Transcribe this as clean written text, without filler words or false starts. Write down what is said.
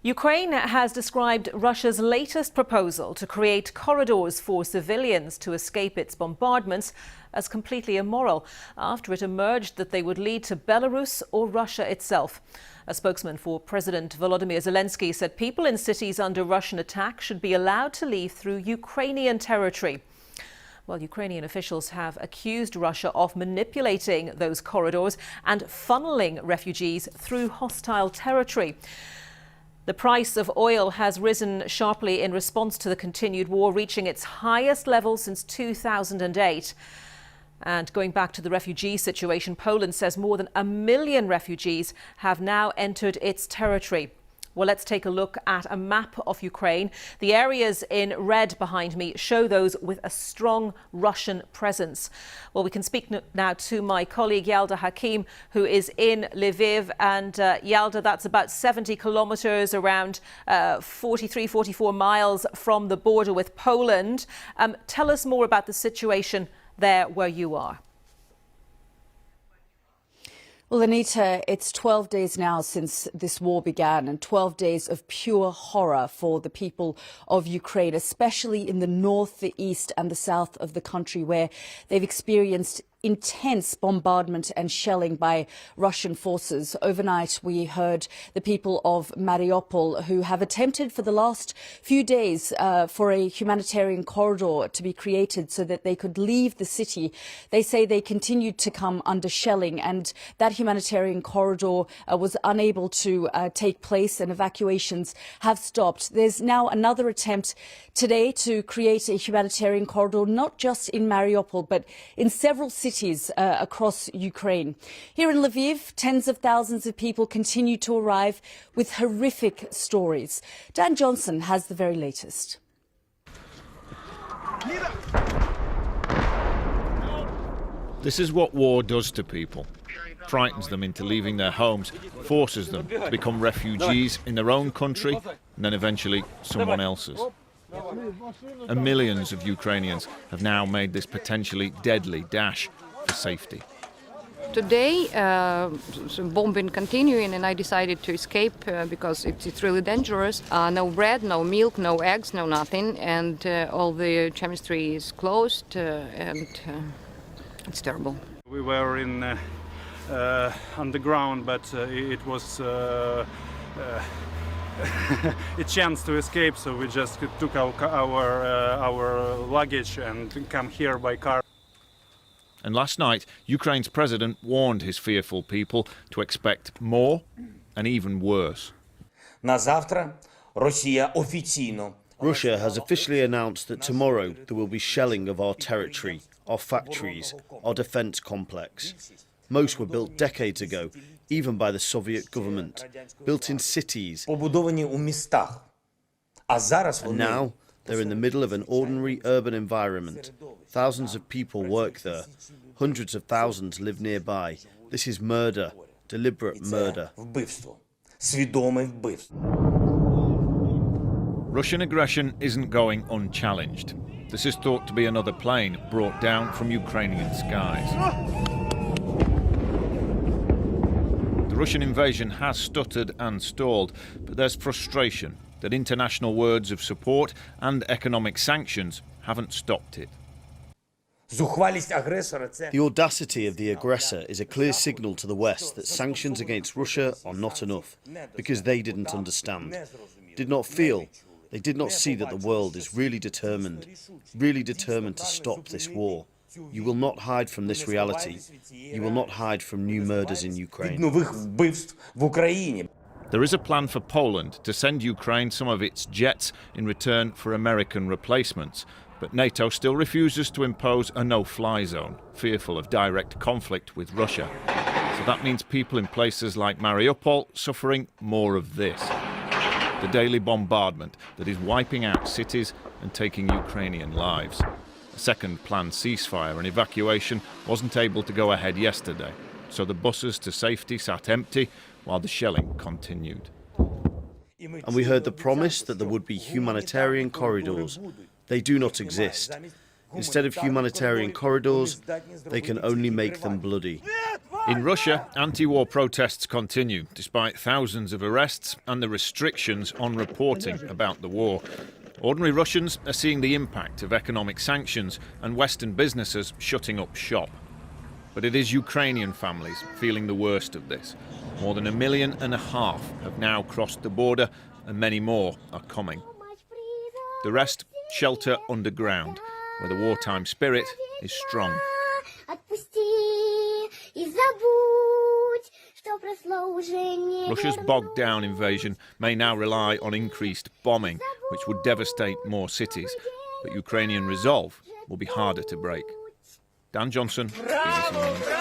Ukraine has described Russia's latest proposal to create corridors for civilians to escape its bombardments as completely immoral, after it emerged that they would lead to Belarus or Russia itself. A spokesman for President Volodymyr Zelensky said people in cities under Russian attack should be allowed to leave through Ukrainian territory. Well, Ukrainian officials have accused Russia of manipulating those corridors and funneling refugees through hostile territory. The price of oil has risen sharply in response to the continued war, reaching its highest level since 2008. And going back to the refugee situation, Poland says more than 1 million refugees have now entered its territory. Well, let's take a look at a map of Ukraine. The areas in red behind me show those with a strong Russian presence. Well, we can speak now to my colleague Yalda Hakim, who is in Lviv. And Yalda, that's about 70 kilometers, around 44 miles from the border with Poland. Tell us more about the situation there where you are. Well, Anita, it's 12 days now since this war began, and 12 days of pure horror for the people of Ukraine, especially in the north, the east and the south of the country, where they've experienced intense bombardment and shelling by Russian forces. Overnight, we heard the people of Mariupol, who have attempted for the last few days for a humanitarian corridor to be created so that they could leave the city. They say they continued to come under shelling, and that humanitarian corridor was unable to take place, and evacuations have stopped. There's now another attempt today to create a humanitarian corridor, not just in Mariupol, but in several cities across Ukraine. Here in Lviv, tens of thousands of people continue to arrive with horrific stories. Dan Johnson has the very latest. This is what war does to people. Frightens them into leaving their homes, forces them to become refugees in their own country and then eventually someone else's. And millions of Ukrainians have now made this potentially deadly dash for safety. Today, bombing continuing, and I decided to escape because it's really dangerous. No bread, no milk, no eggs, no nothing, and all the chemistry is closed, and it's terrible. We were in underground, but it was a chance to escape, so we just took our luggage and come here by car. And last night, Ukraine's president warned his fearful people to expect more and even worse. Russia has officially announced that tomorrow there will be shelling of our territory, our factories, our defence complex. Most were built decades ago, even by the Soviet government, built in cities. And now they're in the middle of an ordinary urban environment. Thousands of people work there. Hundreds of thousands live nearby. This is murder, deliberate murder. Russian aggression isn't going unchallenged. This is thought to be another plane brought down from Ukrainian skies. The Russian invasion has stuttered and stalled, but there's frustration that international words of support and economic sanctions haven't stopped it. The audacity of the aggressor is a clear signal to the West that sanctions against Russia are not enough, because they didn't understand, did not feel, they did not see that the world is really determined to stop this war. You will not hide from this reality. You will not hide from new murders in Ukraine. There is a plan for Poland to send Ukraine some of its jets in return for American replacements, but NATO still refuses to impose a no-fly zone, fearful of direct conflict with Russia. So that means people in places like Mariupol suffering more of this. The daily bombardment that is wiping out cities and taking Ukrainian lives. A second planned ceasefire and evacuation wasn't able to go ahead yesterday, so the buses to safety sat empty while the shelling continued. And we heard the promise that there would be humanitarian corridors. They do not exist. Instead of humanitarian corridors, they can only make them bloody. In Russia, anti-war protests continue, despite thousands of arrests and the restrictions on reporting about the war. Ordinary Russians are seeing the impact of economic sanctions and Western businesses shutting up shop. But it is Ukrainian families feeling the worst of this. More than 1.5 million have now crossed the border, and many more are coming. The rest shelter underground, where the wartime spirit is strong. Russia's bogged-down invasion may now rely on increased bombing, which would devastate more cities. But Ukrainian resolve will be harder to break. Dan Johnson, BBC News.